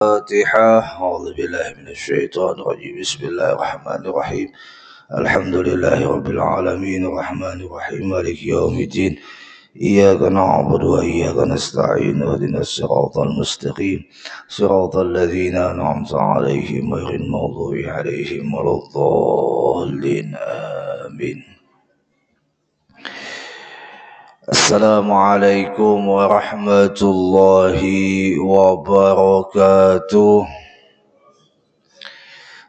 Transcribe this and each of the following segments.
الفاتحة. أعوذ بالله من الشيطان الرجيم. بسم الله الرحمن الرحيم. الحمد لله رب العالمين الرحمن الرحيم مالك يوم الدين. إياك نعبد وإياك نستعين اهدنا الصراط المستقيم صراط الذين أنعمت عليهم غير المغضوب عليهم ولا الضالين آمين. Assalamualaikum warahmatullahi wabarakatuh.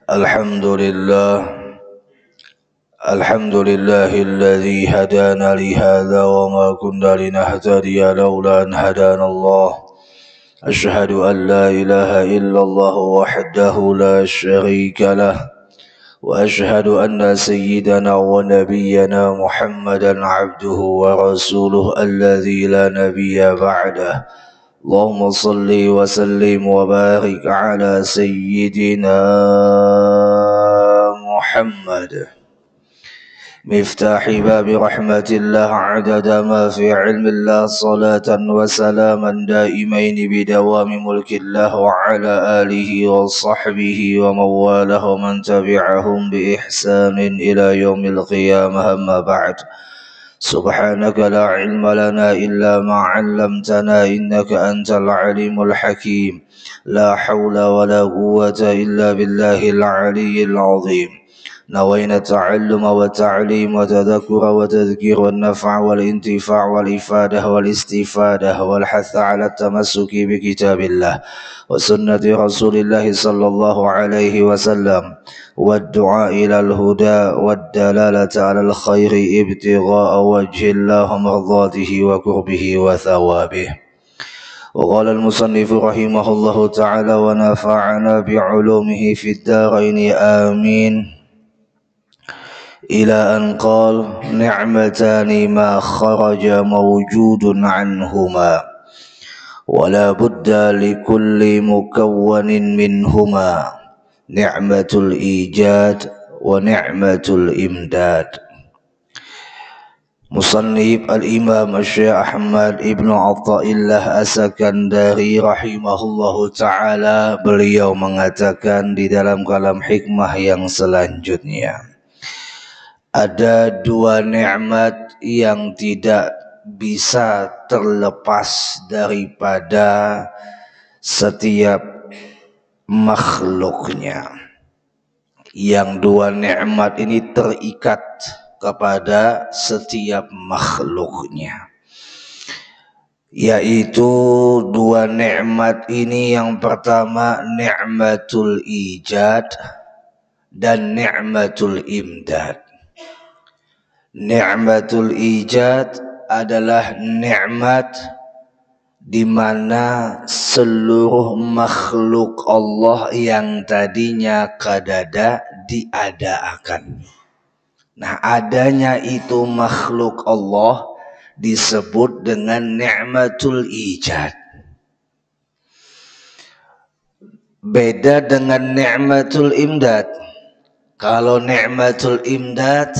Alhamdulillahilladzi hadana li hadza wa ma kunna linahtadiya laula an hadana Allah. Asyhadu an la ilaha illallah wahdahu la syarika lah. وأشهد أن سيدنا ونبينا محمدا عبده ورسوله الذي لا نبي بعده. اللهم صل وسلم وبارك على سيدنا محمد مفتاح باب رحمة الله عدد ما في علم الله صلاة وسلاما دائمين بدوام ملك الله وعلى آله وصحبه ومن والاه ومن تبعهم بإحسان إلى يوم القيامة. أما بعد، سبحانك لا علم لنا إلا ما علمتنا إنك أنت العليم الحكيم. لا حول ولا قوة إلا بالله العلي العظيم. نوينا التعلم والتعليم وتذكر وتذكير والنفع والانتفاع والإفادة والاستفادة والحث على التمسك بكتاب الله وسنة رسول الله صلى الله عليه وسلم والدعاء إلى الهدى والدلالة على الخير ابتغاء وجه الله مرضاته وقربه وثوابه. وقال المصنف رحمه الله تعالى ونفعنا بعلومه في الدارين آمين. إلى أن قال نعمتان ما خرج موجود عنهما ولا بد لكل مكون منهما نعمة الإيجاد ونعمة الإمداد. Musannif al-Imam Syekh Ahmad Ibnu Athaillah As-Sakandari rahimahullahu ta'ala, beliau mengatakan di dalam kalam hikmah yang selanjutnya, ada dua nikmat yang tidak bisa terlepas daripada setiap makhluknya. Yang dua nikmat ini terikat kepada setiap makhluknya, yaitu dua nikmat ini. Yang pertama ni'matul ijad dan ni'matul imdad. Ni'matul ijad adalah nikmat di mana seluruh makhluk Allah yang tadinya kadada diadakan. Nah, adanya itu makhluk Allah disebut dengan ni'matul ijad. Beda dengan ni'matul imdad. Kalau ni'matul imdad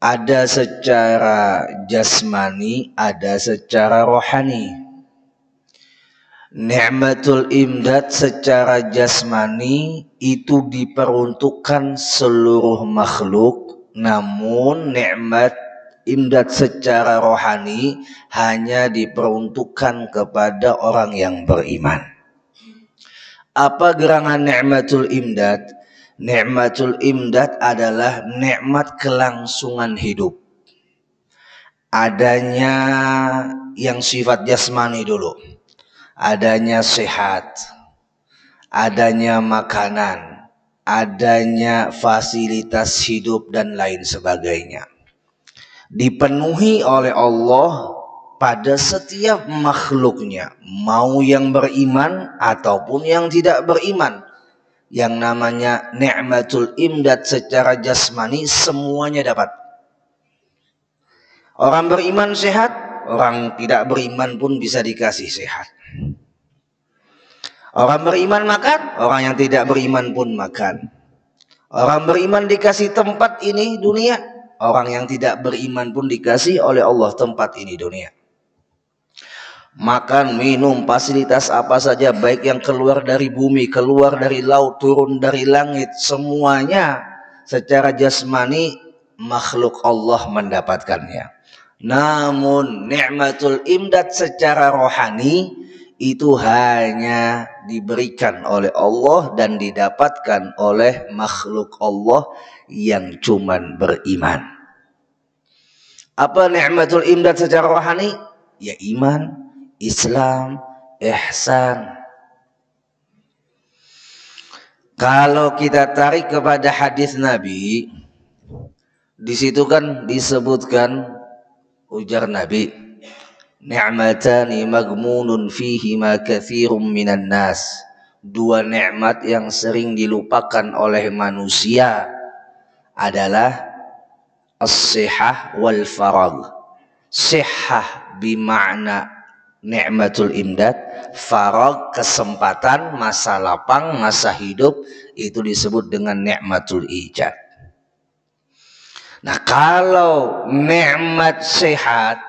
ada secara jasmani, ada secara rohani. Ni'matul imdad secara jasmani itu diperuntukkan seluruh makhluk, namun ni'mat imdad secara rohani hanya diperuntukkan kepada orang yang beriman. Apa gerangan ni'matul imdad? Ni'matul imdad adalah nikmat kelangsungan hidup. Adanya yang sifat jasmani dulu, adanya sehat, adanya makanan, adanya fasilitas hidup dan lain sebagainya, dipenuhi oleh Allah pada setiap makhluknya, mau yang beriman ataupun yang tidak beriman. Yang namanya ni'matul imdad secara jasmani semuanya dapat. Orang beriman sehat, orang tidak beriman pun bisa dikasih sehat. Orang beriman makan, orang yang tidak beriman pun makan. Orang beriman dikasih tempat ini dunia, orang yang tidak beriman pun dikasih oleh Allah tempat ini dunia. makan, minum, fasilitas apa saja, baik yang keluar dari bumi, keluar dari laut, turun dari langit, semuanya secara jasmani makhluk Allah mendapatkannya. Namun nikmatul imdad secara rohani itu hanya diberikan oleh Allah dan didapatkan oleh makhluk Allah yang cuman beriman. Apa nikmatul imdad secara rohani? Ya iman, Islam, ihsan. Kalau kita tarik kepada hadis Nabi, di situ kan disebutkan, ujar Nabi, ni'matani magmunun fihima katsirun minan nas. Dua nikmat yang sering dilupakan oleh manusia adalah as-sihah wal faragh. Sihah bimakna nikmatul imdad, faragh kesempatan, masa lapang, masa hidup, itu disebut dengan nikmatul ijad. Nah, kalau nikmat sehat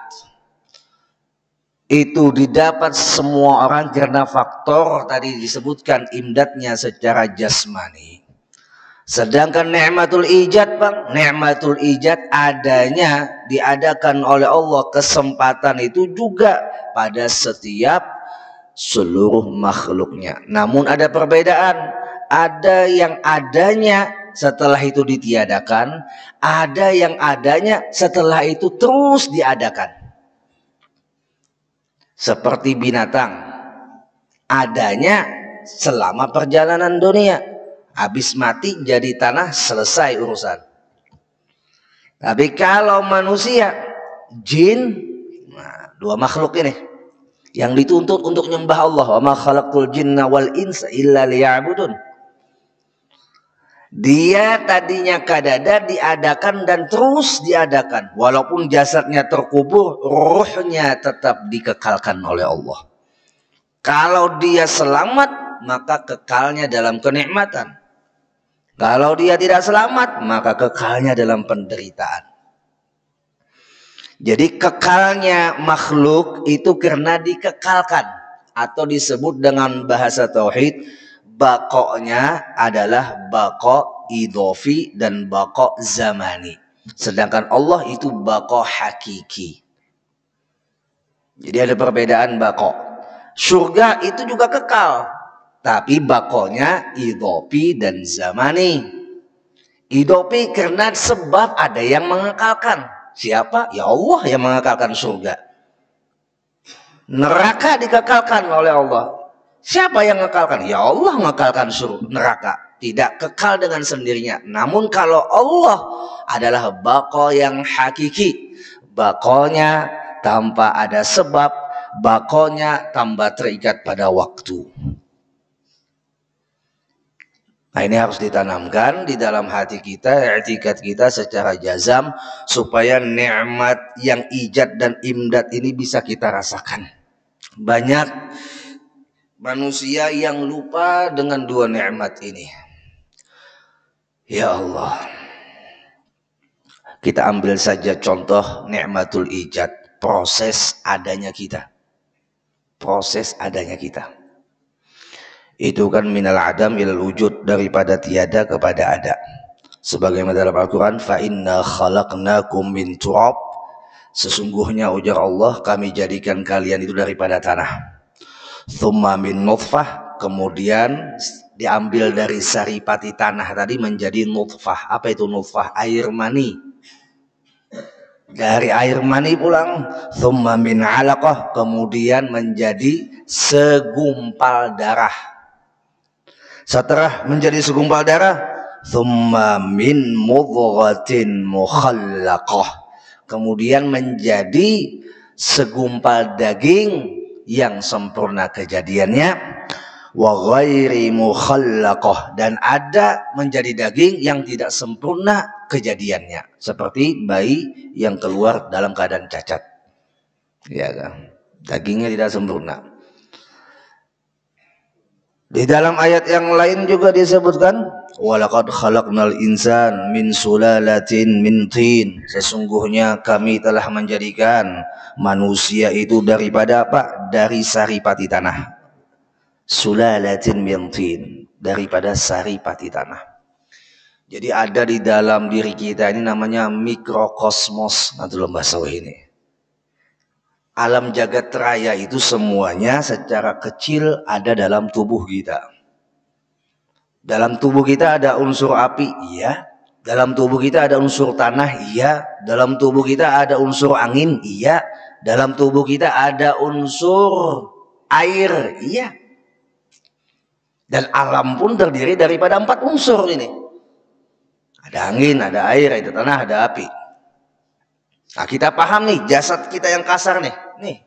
itu didapat semua orang karena faktor tadi disebutkan imdadnya secara jasmani. Sedangkan nikmatul ijad, Bang, nikmatul ijad adanya diadakan oleh Allah, kesempatan itu juga pada setiap seluruh makhluknya. Namun ada perbedaan, ada yang adanya setelah itu ditiadakan, ada yang adanya setelah itu terus diadakan. Seperti binatang, adanya selama perjalanan dunia. Habis mati jadi tanah, selesai urusan. Tapi kalau manusia, jin, nah, dua makhluk ini yang dituntut untuk nyembah Allah, wa ma khalaqtul jinna wal insa illa liya'budun. Dia tadinya kadada diadakan dan terus diadakan, walaupun jasadnya terkubur, ruhnya tetap dikekalkan oleh Allah. Kalau dia selamat, maka kekalnya dalam kenikmatan. Kalau dia tidak selamat, maka kekalnya dalam penderitaan. Jadi kekalnya makhluk itu karena dikekalkan, atau disebut dengan bahasa tauhid, baqa'nya adalah baqa' idhofi dan baqa' zamani. Sedangkan Allah itu baqa' hakiki. Jadi ada perbedaan baqa'. Surga itu juga kekal, tapi bakonya idhofi dan zamani. Idhofi karena sebab ada yang mengekalkan. Siapa? Ya Allah yang mengekalkan surga. Neraka dikekalkan oleh Allah. Siapa yang mengekalkan? Ya Allah mengekalkan surga, neraka. Tidak kekal dengan sendirinya. Namun kalau Allah adalah bako yang hakiki, bakonya tanpa ada sebab, bakonya tambah terikat pada waktu. Nah, ini harus ditanamkan di dalam hati kita, i'tikad kita secara jazam, supaya nikmat yang ijad dan imdad ini bisa kita rasakan. Banyak manusia yang lupa dengan dua nikmat ini. Ya Allah, kita ambil saja contoh nikmatul ijad, proses adanya kita. Proses adanya kita. Itu kan minal adam ilal wujud, daripada tiada kepada ada. Sebagaimana dalam Al-Quran, fa inna khalaqnakum min turab, sesungguhnya ujar Allah, kami jadikan kalian itu daripada tanah. Thumma min nutfah, kemudian diambil dari saripati tanah tadi menjadi nutfah. Apa itu nutfah? Air mani. Dari air mani pulang, thumma min alaqah, kemudian menjadi segumpal darah. Setelah menjadi segumpal darah, thumma min mudghatin mukhallaqah, kemudian menjadi segumpal daging yang sempurna kejadiannya, wa ghairi mukhallaqah, dan ada menjadi daging yang tidak sempurna kejadiannya, seperti bayi yang keluar dalam keadaan cacat. Ya kan? Dagingnya tidak sempurna. Di dalam ayat yang lain juga disebutkan, walaqad khalaqnal insan min sulalatin min tin. Sesungguhnya kami telah menjadikan manusia itu daripada apa? Dari saripati tanah. Sulalatin min tin, daripada saripati tanah. Jadi ada di dalam diri kita ini namanya mikrokosmos. Nanti dalam bahasa ini. Alam jagat raya itu semuanya secara kecil ada dalam tubuh kita. Dalam tubuh kita ada unsur api, iya. Dalam tubuh kita ada unsur tanah, iya. Dalam tubuh kita ada unsur angin, iya. Dalam tubuh kita ada unsur air, iya. Dan alam pun terdiri daripada 4 unsur ini. Ada angin, ada air, ada tanah, ada api. Nah, kita paham nih jasad kita yang kasar nih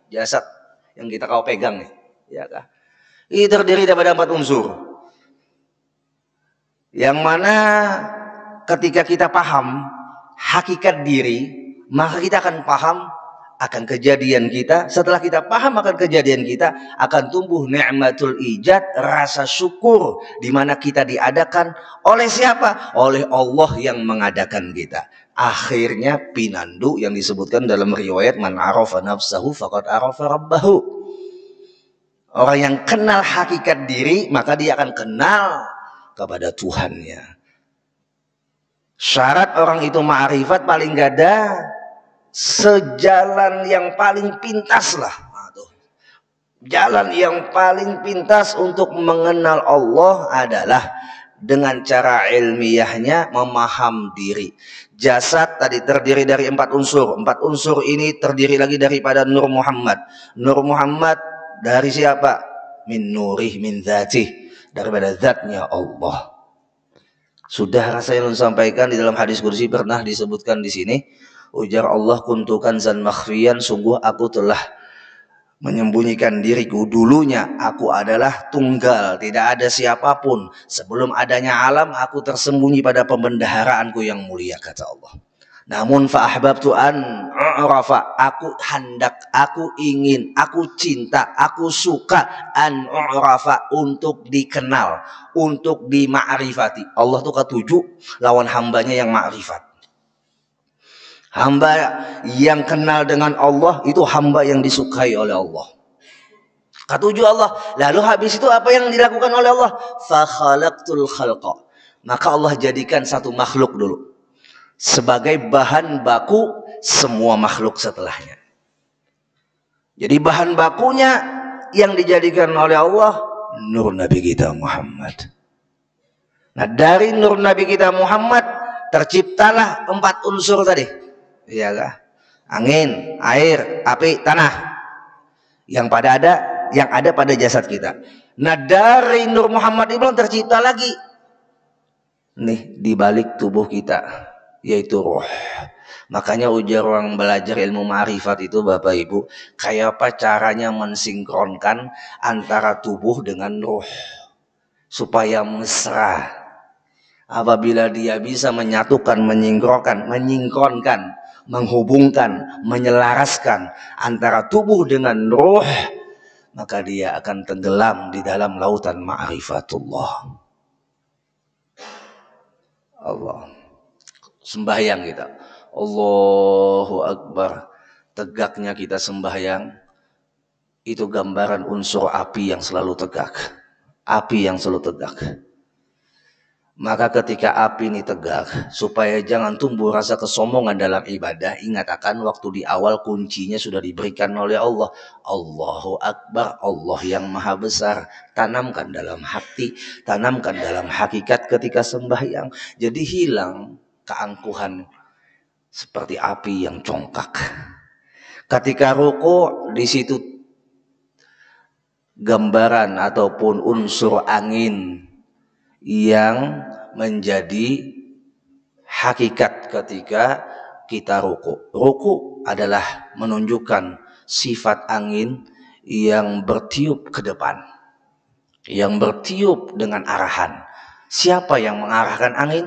jasad yang kita kau pegang nih, ya kah? Ini terdiri daripada 4 unsur. Yang mana ketika kita paham hakikat diri, maka kita akan paham akan kejadian kita. Setelah kita paham akan kejadian kita, akan tumbuh ni'matul ijad, rasa syukur, di mana kita diadakan oleh siapa? Oleh Allah yang mengadakan kita. Akhirnya pinandu yang disebutkan dalam riwayat, man arafa nafsahu faqad arafa rabbahu. Orang yang kenal hakikat diri, maka dia akan kenal kepada Tuhannya. Syarat orang itu ma'rifat paling gak ada sejalan yang paling pintas lah. Jalan yang paling pintas untuk mengenal Allah adalah dengan cara ilmiahnya memaham diri. Jasad tadi terdiri dari 4 unsur. 4 unsur ini terdiri lagi daripada Nur Muhammad. Nur Muhammad dari siapa? Min nurih min dzatih, daripada zatnya Allah. Sudah rasanya sampaikan di dalam hadis kursi, pernah disebutkan di sini. Ujar Allah, kuntukan zan makhfiyan, sungguh aku telah menyembunyikan diriku. Dulunya aku adalah tunggal, tidak ada siapapun. Sebelum adanya alam, aku tersembunyi pada pembendaharaanku yang mulia, kata Allah. Namun fa'ahbabtu an u'rafa, aku hendak, aku ingin, aku cinta, aku suka an u'rafa, untuk dikenal, untuk dima'rifati. Allah tuh ketujuh lawan hambanya yang ma'rifat. Hamba yang kenal dengan Allah itu hamba yang disukai oleh Allah. Ketujuh Allah. Lalu habis itu apa yang dilakukan oleh Allah? Fa khalaqtul khalqa. Maka Allah jadikan satu makhluk dulu sebagai bahan baku semua makhluk setelahnya. Jadi bahan bakunya yang dijadikan oleh Allah nur Nabi kita Muhammad. Nah, dari nur Nabi kita Muhammad terciptalah 4 unsur tadi. Iya kah? Angin, air, api, tanah. Yang ada pada jasad kita. Nah, dari Nur Muhammad Ibrahim tercipta lagi nih di balik tubuh kita, yaitu roh. Makanya ujar orang belajar ilmu ma'rifat itu, Bapak Ibu, kayak apa caranya mensinkronkan antara tubuh dengan roh supaya mesra. Apabila dia bisa menyatukan, menyingkronkan, menghubungkan, menyelaraskan antara tubuh dengan roh, maka dia akan tenggelam di dalam lautan ma'rifatullah. Allah. Sembahyang kita, Allahu Akbar, tegaknya kita sembahyang itu gambaran unsur api yang selalu tegak. Api yang selalu tegak. Maka ketika api ini tegak, supaya jangan tumbuh rasa kesombongan dalam ibadah, ingat akan waktu di awal kuncinya sudah diberikan oleh Allah. Allahu Akbar, Allah yang maha besar. Tanamkan dalam hati, tanamkan dalam hakikat ketika sembahyang. Jadi hilang keangkuhan seperti api yang congkak. Ketika ruku, di situ gambaran ataupun unsur angin yang menjadi hakikat ketika kita ruku. Ruku adalah menunjukkan sifat angin yang bertiup ke depan, yang bertiup dengan arahan. Siapa yang mengarahkan angin?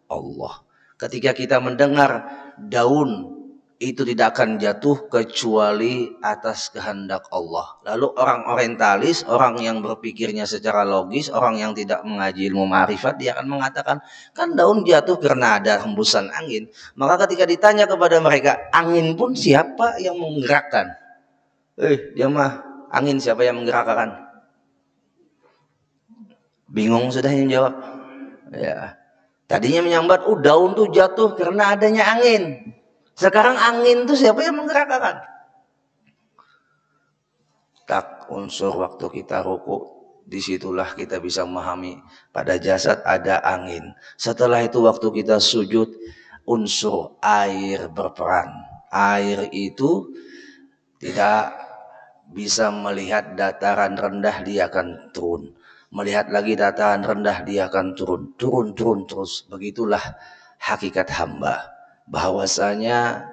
Allah. Ketika kita mendengar daun itu tidak akan jatuh kecuali atas kehendak Allah. Lalu orang orientalis, orang yang berpikirnya secara logis, orang yang tidak mengaji ilmu ma'rifat, dia akan mengatakan, kan daun jatuh karena ada hembusan angin. Maka ketika ditanya kepada mereka, angin pun siapa yang menggerakkan? Dia mah angin siapa yang menggerakkan? Bingung sudah yang jawab. Ya. Tadinya menyambat, daun tuh jatuh karena adanya angin. Sekarang angin itu siapa yang menggerakkan? Tak unsur waktu kita ruku, disitulah kita bisa memahami pada jasad ada angin. Setelah itu waktu kita sujud, unsur air berperan. Air itu tidak bisa melihat dataran rendah, dia akan turun. Melihat lagi dataran rendah, dia akan turun. Turun terus. Begitulah hakikat hamba. Bahwasanya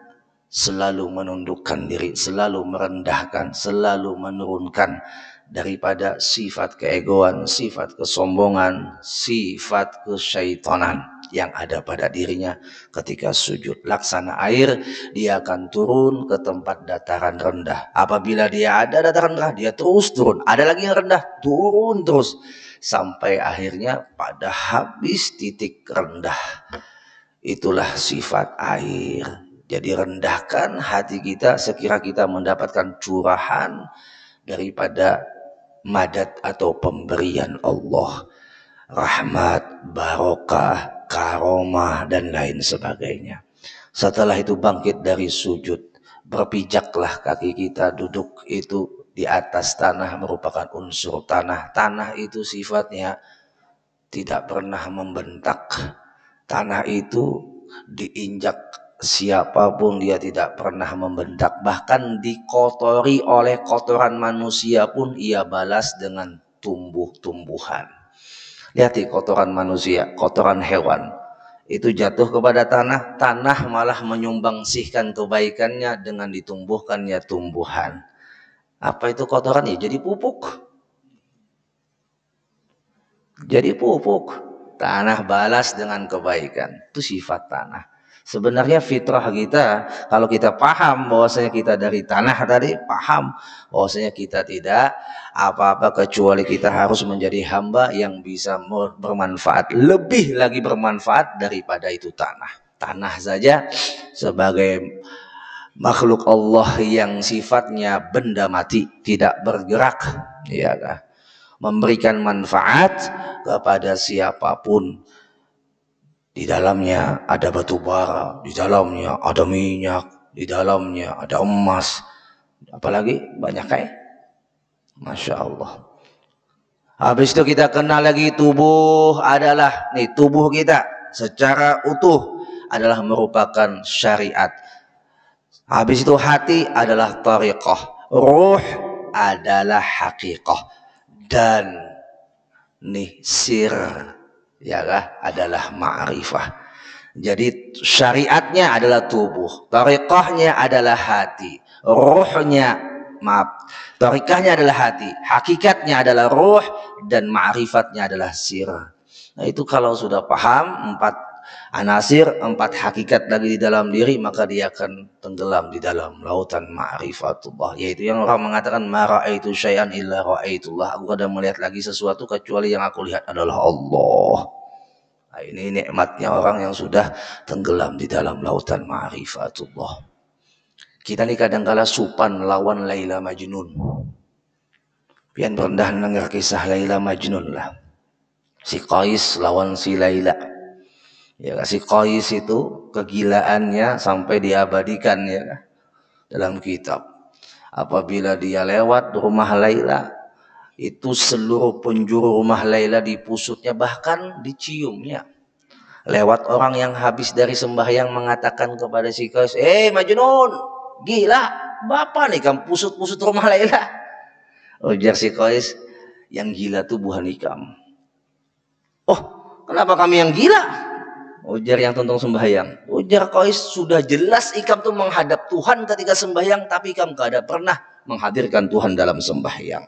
selalu menundukkan diri, selalu merendahkan, selalu menurunkan daripada sifat keegoan, sifat kesombongan, sifat kesyaitanan yang ada pada dirinya. Ketika sujud laksana air, dia akan turun ke tempat dataran rendah. Apabila dia ada dataran rendah, dia terus turun. Ada lagi yang rendah, turun terus sampai akhirnya pada habis titik rendah. Itulah sifat air. Jadi rendahkan hati kita sekira kita mendapatkan curahan daripada madat atau pemberian Allah. Rahmat, barokah, karomah, dan lain sebagainya. Setelah itu bangkit dari sujud. Berpijaklah kaki kita, duduk itu di atas tanah, merupakan unsur tanah. Tanah itu sifatnya tidak pernah membentak. Tanah itu diinjak siapapun dia tidak pernah membentak. Bahkan dikotori oleh kotoran manusia pun ia balas dengan tumbuh-tumbuhan. Lihat kotoran manusia, kotoran hewan itu jatuh kepada tanah, tanah malah menyumbangsihkan kebaikannya dengan ditumbuhkannya tumbuhan. Apa itu kotoran? Ya jadi pupuk. Jadi pupuk. Tanah balas dengan kebaikan. Itu sifat tanah. Sebenarnya fitrah kita, kalau kita paham bahwasanya kita dari tanah tadi, paham bahwasanya kita tidak apa-apa kecuali kita harus menjadi hamba yang bisa bermanfaat, lebih lagi bermanfaat daripada itu tanah. Tanah saja sebagai makhluk Allah yang sifatnya benda mati, tidak bergerak, ya kan? Memberikan manfaat kepada siapapun. Di dalamnya ada batu bara, di dalamnya ada minyak, di dalamnya ada emas, apalagi banyak kayak, Masya Allah. Habis itu kita kenal lagi tubuh adalah, tubuh kita secara utuh adalah merupakan syariat. Habis itu hati adalah tariqah, ruh adalah haqiqah, dan sir adalah ma'rifah. Jadi syariatnya adalah tubuh, tariqahnya adalah hati, tariqahnya adalah hati, hakikatnya adalah ruh, dan ma'rifatnya adalah sir. Nah itu kalau sudah paham 4 anasir, 4 hakikat lagi di dalam diri, maka dia akan tenggelam di dalam lautan ma'rifatullah. Yaitu yang orang mengatakan ma ra'aitu syai'an illa ra'aitullah. Aku kadang melihat lagi sesuatu kecuali yang aku lihat adalah Allah. Nah, ini nikmatnya orang yang sudah tenggelam di dalam lautan ma'rifatullah. Kita ini kadang-kala supan lawan Laila Majnun. Pian rendah dengar kisah Laila Majnun lah. Si Qais lawan si Laila. Ya, si Qais itu kegilaannya sampai diabadikan ya dalam kitab. Apabila dia lewat rumah Laila, itu seluruh penjuru rumah Laila dipusutnya, bahkan diciumnya. Lewat orang yang habis dari sembahyang mengatakan kepada si Qais, Majnun, gila, bapak nih kamu pusut-pusut rumah Laila. Ujar si Qais, yang gila tuh bukan ikam. Oh, kenapa kami yang gila? Ujar yang tuntung sembahyang. Ujar Qais, sudah jelas ikam tuh menghadap Tuhan ketika sembahyang, tapi ikam gak ada pernah menghadirkan Tuhan dalam sembahyang.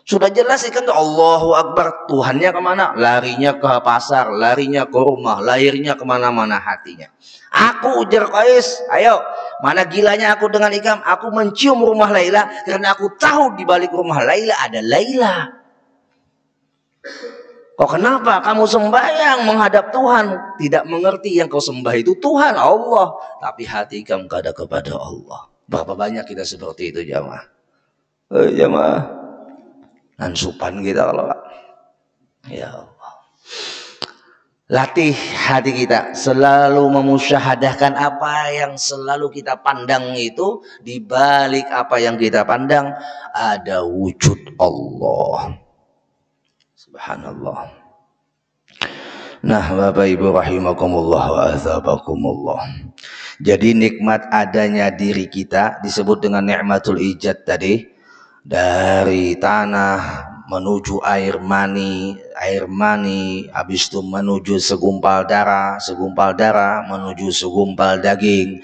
Sudah jelas ikan tuh Allahu Akbar, Tuhannya kemana? Larinya ke pasar, larinya ke rumah, lahirnya kemana-mana hatinya. Aku ujar Qais, ayo, mana gilanya aku dengan ikam? Aku mencium rumah Laila karena aku tahu di balik rumah Laila ada Laila. Kok kenapa kamu sembahyang menghadap Tuhan, tidak mengerti yang kau sembah itu Tuhan Allah, tapi hati kamu ada kepada Allah. Berapa banyak kita seperti itu jamaah? Jamaah. Ansupan kita kalau ya Allah. Latih hati kita selalu memusyahadahkan apa yang selalu kita pandang itu, di balik apa yang kita pandang ada wujud Allah. Subhanallah. Nah, Bapak Ibu rahimakumullah wa azabakumullah. Jadi nikmat adanya diri kita disebut dengan nikmatul ijad tadi. Dari tanah menuju air mani, habis itu menuju segumpal darah menuju segumpal daging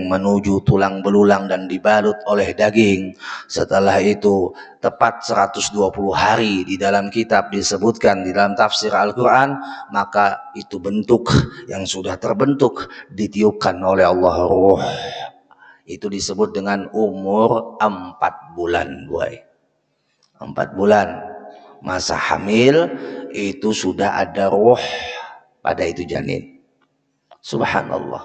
menuju tulang belulang dan dibalut oleh daging. Setelah itu tepat 120 hari di dalam kitab disebutkan di dalam tafsir Al-Quran, maka itu bentuk yang sudah terbentuk ditiupkan oleh Allah ruh. Itu disebut dengan umur 4 bulan, boy. 4 bulan masa hamil itu sudah ada ruh pada itu janin. Subhanallah.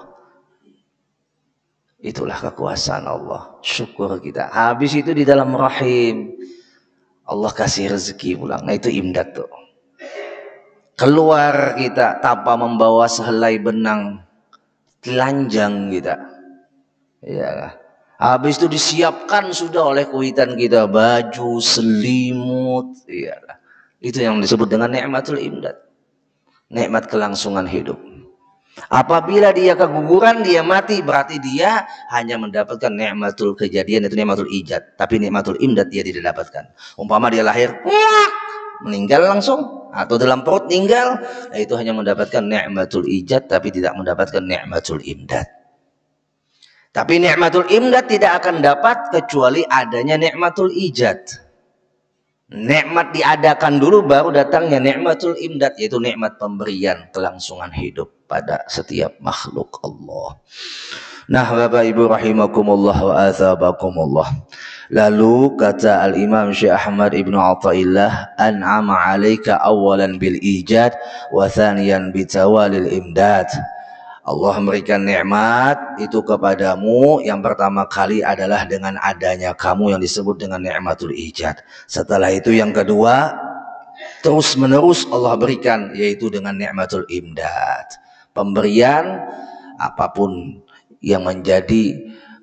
Itulah kekuasaan Allah. Syukur kita. Habis itu di dalam rahim Allah kasih rezeki pulang. Nah itu imdad tuh. Keluar kita tanpa membawa sehelai benang, telanjang kita. Ya, habis itu disiapkan sudah oleh kuitan kita baju, selimut. Ya, itu yang disebut dengan nikmatul imdad, nikmat kelangsungan hidup. Apabila dia keguguran, dia mati, berarti dia hanya mendapatkan nikmatul kejadian, itu nikmatul ijad, tapi nikmatul imdad dia tidak dapatkan. Umpama dia lahir, meninggal langsung, atau dalam perut meninggal, itu hanya mendapatkan nikmatul ijad, tapi tidak mendapatkan nikmatul imdad. Tapi nikmatul imdad tidak akan dapat kecuali adanya nikmatul ijad. Nikmat diadakan dulu baru datangnya nikmatul imdad, yaitu nikmat pemberian kelangsungan hidup pada setiap makhluk Allah. Nah, Bapak Ibu rahimakumullah wa azabakumullah. Lalu kata Al-Imam Syekh Ahmad Ibnu Athaillah, an'ama 'alaika awalan bil ijad wa thaniyan bitawalil imdad. Allah memberikan nikmat itu kepadamu yang pertama kali adalah dengan adanya kamu yang disebut dengan nikmatul ijad. Setelah itu yang kedua terus menerus Allah berikan, yaitu dengan nikmatul imdad. Pemberian apapun yang menjadi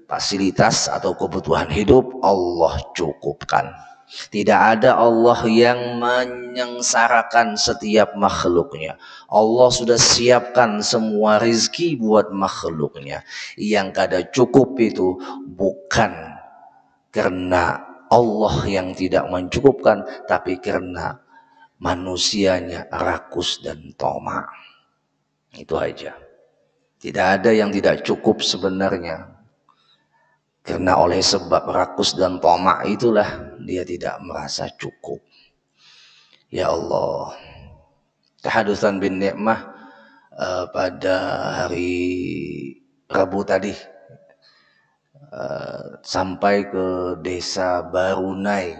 fasilitas atau kebutuhan hidup Allah cukupkan. Tidak ada Allah yang menyengsarakan setiap makhluknya. Allah sudah siapkan semua rizki buat makhluknya. Yang kada cukup itu bukan karena Allah yang tidak mencukupkan, tapi karena manusianya rakus dan tamak. Itu aja. Tidak ada yang tidak cukup sebenarnya. Karena oleh sebab rakus dan tamak itulah dia tidak merasa cukup. Ya Allah, tahadusan bin nikmah pada hari Rabu tadi sampai ke desa Barunai,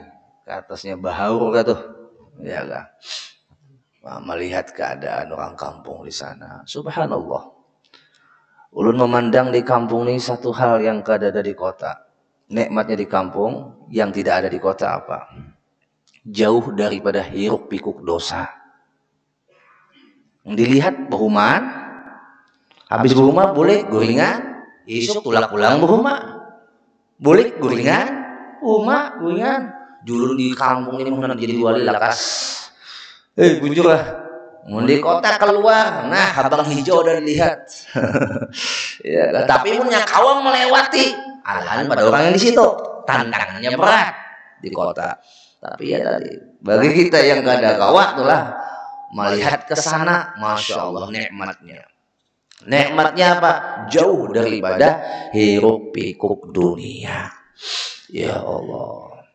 ke atasnya Bahaur tuh, ya kan? Melihat keadaan orang kampung di sana, subhanallah. Ulun memandang di kampung ini satu hal yang kada ada di kota. Nikmatnya di kampung yang tidak ada di kota apa? Jauh daripada hiruk pikuk dosa. Dilihat perumahan, habis berumah boleh gorengan, isuk tulak pulang berumah, boleh gorengan, rumah gorengan. Dulu di kampung ini mungkin jadi wali lakas. Bujur lah. Di kota keluar, nah abang hijau udah dilihat. Ya, tapi punya kawang melewati, alahan pada orang yang di situ, tantangannya berat di kota. Tapi ya tadi, bagi kita yang gak ada kawah itulah melihat ke sana, masya Allah nikmatnya. Nikmatnya apa? Jauh daripada hiruk pikuk dunia. Ya Allah.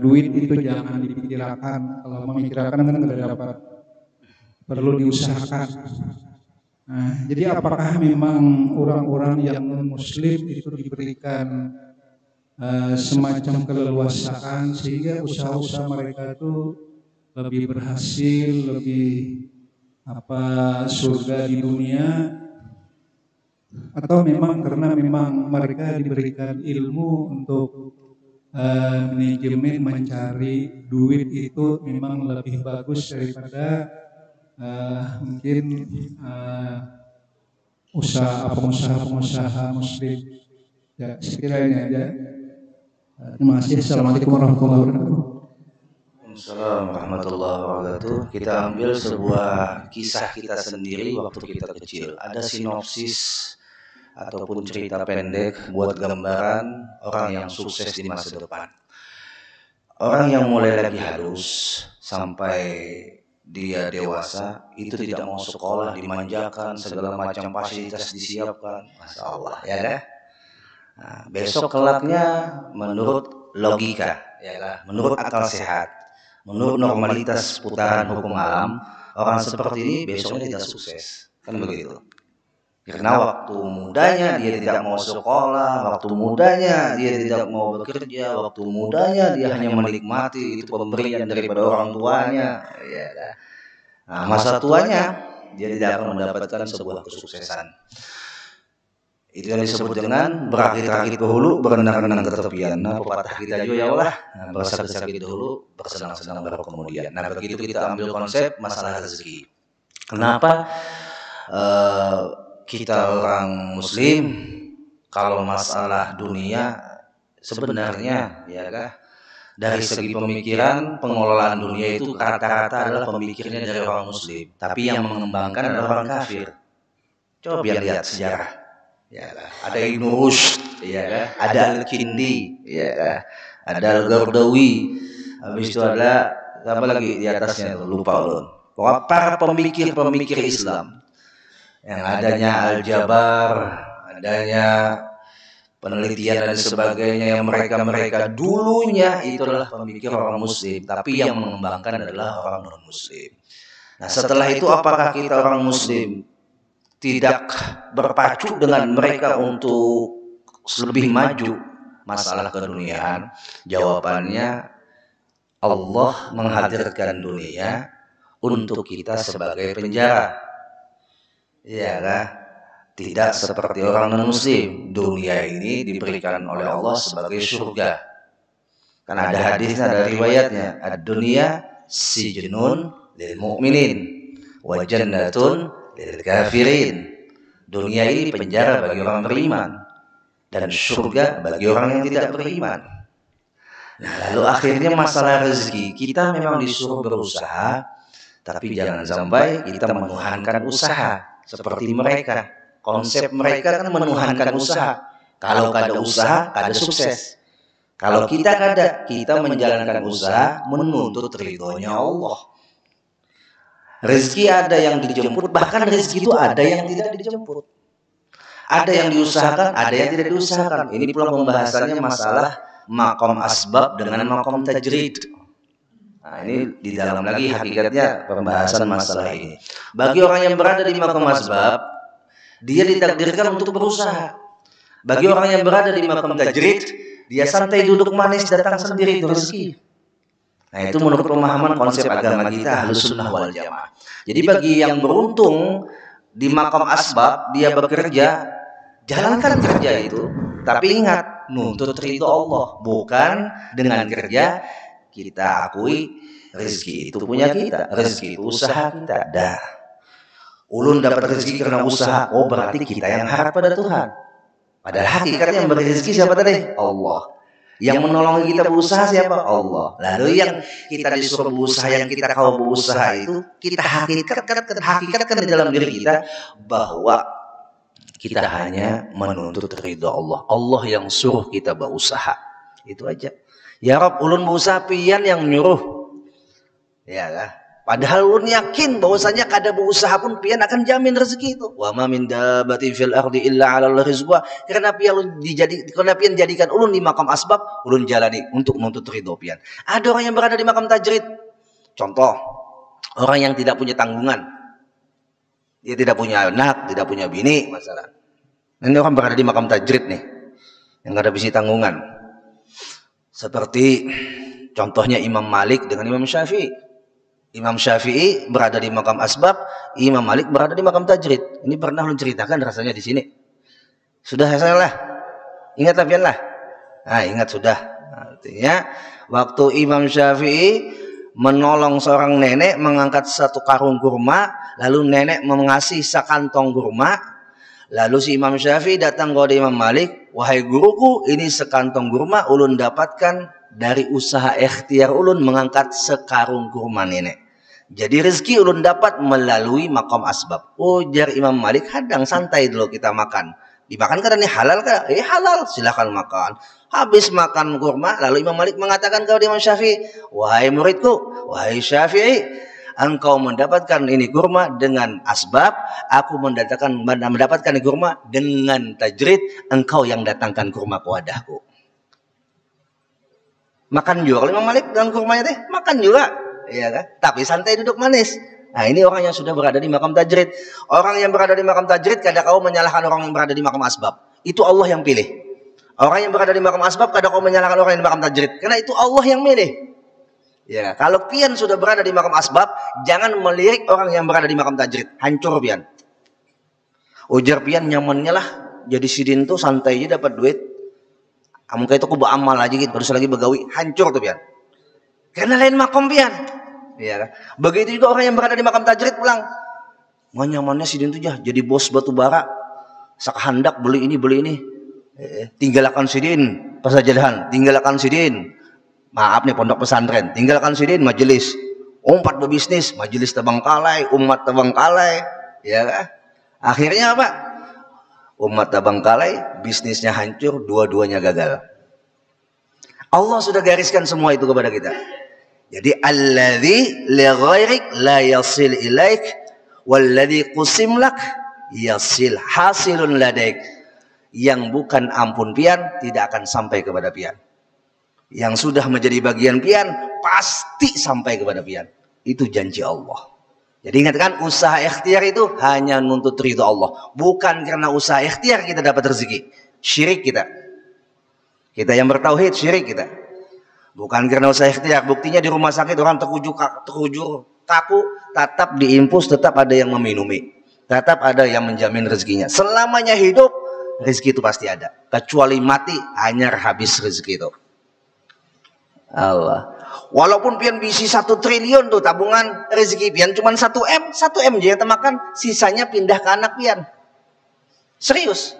duit itu jangan dipikirkan. Kalau memikirkan kan nggak dapat, perlu diusahakan. Nah, jadi apakah memang orang-orang yang non-muslim itu diberikan semacam keleluasaan sehingga usaha-usaha mereka itu lebih berhasil, lebih surga di dunia, atau memang karena memang mereka diberikan ilmu untuk manajemen mencari duit itu memang lebih bagus daripada mungkin pengusaha muslim. Ya, sekiranya aja. Terima kasih. Assalamualaikum warahmatullahi wabarakatuh. Assalamualaikum warahmatullahi wabarakatuh. Kita ambil sebuah kisah kita sendiri waktu kita kecil. Ada sinopsis ataupun cerita pendek buat gambaran orang yang sukses di masa depan. Orang yang mulai lagi halus sampai dia dewasa itu tidak mau sekolah, dimanjakan, segala macam fasilitas disiapkan, Masya Allah, ya kan? Nah, besok kelaknya menurut logika, ya kan? Menurut akal sehat, menurut normalitas putaran hukum alam, orang seperti ini besoknya tidak sukses, kan begitu? Karena waktu mudanya dia tidak mau sekolah, waktu mudanya dia tidak mau bekerja, waktu mudanya dia hanya menikmati itu pemberian daripada orang tuanya. Ya. Nah, masa tuanya dia tidak akan mendapatkan sebuah kesuksesan. Itu yang disebut dengan berakit-akit ke hulu, berenang-renang ke tepian. Nah, pepatah kita juga ya Allah, bersakit-sakit dahulu, bersenang-senang baru kemudian. Nah, begitu kita ambil konsep masalah rezeki. Kenapa? Kita orang muslim kalau masalah dunia sebenarnya ya kan dari segi pemikiran pengelolaan dunia itu rata-rata adalah pemikirnya dari orang muslim, tapi yang mengembangkan adalah orang kafir. Coba biar lihat sejarah ya kan? Ada Ibnu Rushd ya kan, ada Al-Kindi ya kan, ada Al-Gardawi, habis itu ada apa lagi di atasnya lupa ulun. Para pemikir Islam yang adanya Al-Jabar, adanya penelitian dan sebagainya yang mereka dulunya itu adalah pemikir orang muslim, tapi yang mengembangkan adalah orang non muslim. Nah, setelah itu apakah kita orang muslim tidak berpacu dengan mereka untuk lebih maju masalah keduniaan? Jawabannya Allah menghadirkan dunia untuk kita sebagai penjara. Ya kan? Tidak seperti orang non-muslim. Dunia ini diberikan oleh Allah sebagai surga. Karena ada hadisnya, ada riwayatnya. Ad-dunya sijnun lil mu'minin wa jannatun lil kafirin. Dunia ini penjara bagi orang beriman dan surga bagi orang yang tidak beriman. Nah, lalu akhirnya masalah rezeki, kita memang disuruh berusaha, tapi jangan sampai kita menuhankan usaha. Seperti mereka, konsep mereka kan menuhankan usaha. Kalau kada usaha, kada sukses. Kalau kita kada, kita menjalankan usaha menuntut ridhonya Allah. Rezeki ada yang dijemput, bahkan rezeki itu ada yang tidak dijemput. Ada yang diusahakan, ada yang tidak diusahakan. Ini pula pembahasannya masalah maqam asbab dengan maqam tajrid. Nah, ini di dalam lagi hakikatnya pembahasan masalah ini. Bagi orang yang berada di maqam asbab, dia ditakdirkan untuk berusaha. Bagi orang yang berada di maqam tajrid, dia santai duduk manis datang sendiri itu rezeki. Nah, itu menurut pemahaman konsep agama kita Ahlus Sunnah wal Jamaah. Jadi bagi yang beruntung di maqam asbab, dia bekerja, jalankan kerja itu, tapi ingat nuntut ridho Allah, bukan dengan kerja kita akui rezeki itu punya kita, rezeki itu usaha kita. Dah, ulun dapat rezeki karena usaha, oh berarti kita yang harap pada Tuhan. Padahal hakikatnya yang beri rezeki siapa tadi? Allah. Yang menolong kita berusaha siapa? Allah. Lalu yang kita disuruh berusaha, yang kita kau berusaha itu kita hakikatkan di dalam diri kita bahwa kita hanya menuntut ridha Allah. Allah yang suruh kita berusaha. Itu aja. Ya Rob, ulun berusaha pian yang nyuruh. Ya kan? Padahal ulun yakin bahwasanya kada berusaha pun pian akan jamin rezeki itu. Wa ma min dabbatin fil ardi illa 'ala Allah rizqa. Karena pian jadikan ulun di makam asbab, ulun jalani untuk menuntut ridho pian. Ada orang yang berada di makam tajrid. Contoh, orang yang tidak punya tanggungan. Dia tidak punya anak, tidak punya bini, masalah. Ini orang berada di makam tajrid nih, yang ada bisi tanggungan. Seperti contohnya Imam Malik dengan Imam Syafi'i. Imam Syafi'i berada di makam asbab, Imam Malik berada di makam tajrid. Ini pernah lu ceritakan rasanya di sini. Sudah saya lah. Ingat tapian lah. Nah, ingat sudah. Artinya waktu Imam Syafi'i menolong seorang nenek mengangkat satu karung kurma, lalu nenek mengasih sekantong kurma, lalu si Imam Syafi'i datang kepada Imam Malik, wahai guruku, ini sekantong kurma ulun dapatkan dari usaha ikhtiar ulun mengangkat sekarung kurma nenek. Jadi rezeki ulun dapat melalui makam asbab. Ujar Imam Malik, hadang santai dulu kita makan. Dimakan karena ini halal kan? Halal, silakan makan. Habis makan kurma, lalu Imam Malik mengatakan kepada Imam Syafi'i, wahai muridku, wahai Syafi'i, engkau mendapatkan ini kurma dengan asbab, aku mendapatkan ini kurma dengan tajrid, engkau yang datangkan kurma ke wadahku. Makan juga kalau Imam Malik dengan kurmanya teh, makan juga, ya kan? Tapi santai duduk manis. Nah, ini orang yang sudah berada di makam tajrid. Orang yang berada di makam tajrid kadang kau menyalahkan orang yang berada di makam asbab. Itu Allah yang pilih. Orang yang berada di makam asbab kadang kau menyalahkan orang yang di makam tajrid. Karena itu Allah yang milih. Ya, kalau pian sudah berada di makam asbab, jangan melirik orang yang berada di makam tajrid. Hancur pian. Ujar pian nyamannya lah. Jadi sidin tuh santai aja dapat duit. Kamu kayak itu aku beramal aja gitu, terus lagi begawi, hancur tuh pian. Karena lain makom pian. Ya kan? Begitu juga orang yang berada di makam tajrid pulang. Wah nyamannya sidin tuh jadi bos batu bara. Sakahandak beli ini. Tinggalkan sidin pasajadahan, tinggalkan sidin. Maaf nih pondok pesantren, tinggalkan sidin majelis. Umpat berbisnis, majelis terbengkalai, umat terbengkalai. Ya kan? Akhirnya apa? Umat terbengkalai, bisnisnya hancur, dua-duanya gagal. Allah sudah gariskan semua itu kepada kita. Jadi alladzi li ghairik la yasil ilaik walladzi qusim lak yasil hasilun ladaik. Yang bukan ampun pian tidak akan sampai kepada pian. Yang sudah menjadi bagian pian pasti sampai kepada pian. Itu janji Allah. Jadi ingatkan, usaha ikhtiar itu hanya nuntut ridho Allah. Bukan karena usaha ikhtiar kita dapat rezeki. Syirik kita. Kita yang bertauhid, syirik kita. Bukan karena usaha ikhtiar. Buktinya di rumah sakit orang terkujur kaku, tetap diimpus, tetap ada yang meminumi. Tetap ada yang menjamin rezekinya. Selamanya hidup, rezeki itu pasti ada. Kecuali mati, hanya habis rezeki itu. Allah. Walaupun pian bisi 1 triliun tuh tabungan rezeki pian cuma 1 M aja yang makan, sisanya pindah ke anak pian. Serius.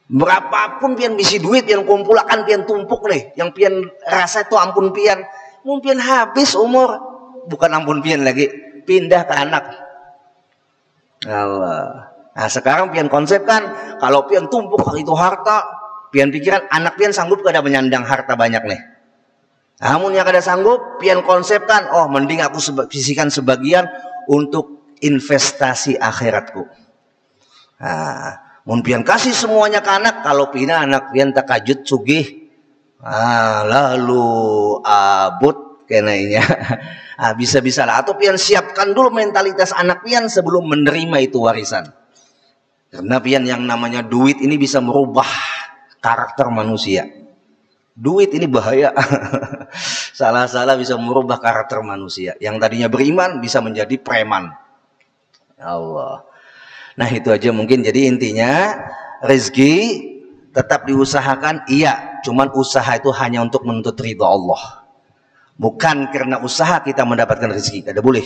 Berapapun pian bisi duit yang kumpulkan pian tumpuk nih, yang pian rasa itu ampun pian, mungkin habis umur, bukan ampun pian lagi, pindah ke anak. Allah. Nah sekarang pian konsepkan, kalau pian tumpuk itu harta, pian pikiran anak pian sanggup kada menyandang harta banyak nih. Namun yang kada sanggup, pian konsepkan, oh mending aku sisihkan sebagian untuk investasi akhiratku. Nah, mun pian kasih semuanya ke anak, kalau pina anak pian takajut sugih, lalu abut kenainya, bisa-bisa lah. Atau pian siapkan dulu mentalitas anak pian sebelum menerima itu warisan. Karena pian yang namanya duit ini bisa merubah karakter manusia. Duit ini bahaya. Salah-salah bisa merubah karakter manusia. Yang tadinya beriman bisa menjadi preman. Allah. Nah itu aja mungkin. Jadi intinya rezeki tetap diusahakan. Iya. Cuman usaha itu hanya untuk menuntut ridha Allah. Bukan karena usaha kita mendapatkan rezeki. Kada boleh.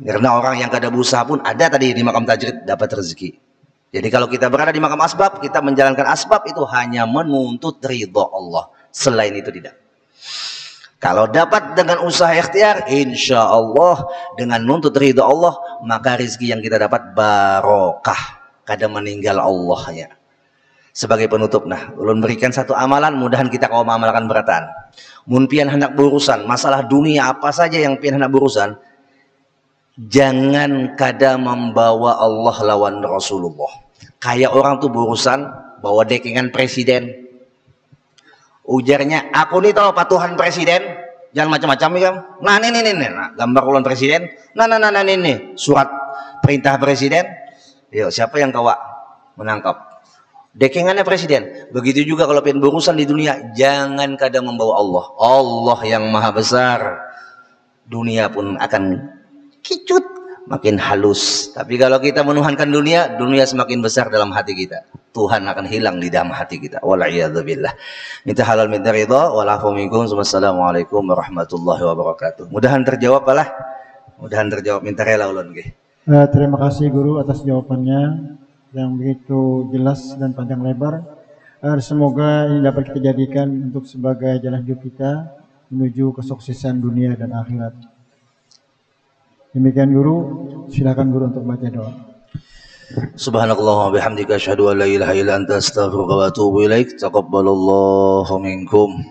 Karena orang yang kada berusaha pun ada tadi di makam tajrid dapat rezeki. Jadi kalau kita berada di makam asbab, kita menjalankan asbab itu hanya menuntut ridho Allah. Selain itu tidak. Kalau dapat dengan usaha ikhtiar, insya Allah dengan menuntut ridho Allah, maka rezeki yang kita dapat barokah. Kada meninggal Allahnya. sebagai penutup, nah ulun berikan satu amalan, mudahan kita kau mengamalkan beratan. Mun pian hendak berurusan masalah dunia apa saja yang pian hendak berurusan, jangan kada membawa Allah lawan Rasulullah. Kayak orang tuh berurusan bawa dekingan presiden, ujarnya aku nih tahu patuhan presiden, jangan macam-macam ya. Nah ini nah, gambar ulun presiden, nah ini surat perintah presiden. Yuk siapa yang kawak menangkap dekingannya presiden. Begitu juga kalau pengen berurusan di dunia, jangan kadang membawa Allah. Allah yang maha besar, dunia pun akan kicut, makin halus. Tapi kalau kita menuhankan dunia, dunia semakin besar dalam hati kita. Tuhan akan hilang di dalam hati kita. Wal'iyadzubillah. Minta halal minta ridha. Walafu minkum. Wassalamualaikum warahmatullahi wabarakatuh. Mudahan terjawab lah. Mudahan terjawab. Minta rela ulun. Terima kasih guru atas jawabannya yang begitu jelas dan panjang lebar. Semoga ini dapat kita jadikan untuk sebagai jalan hidup kita menuju kesuksesan dunia dan akhirat. Demikian guru, silakan guru untuk baca doa. Subhanallah wa bihamdika asyhadu an la ilaha illa anta astaghfiruka wa atubu ilaik. Taqabbalallahu minkum.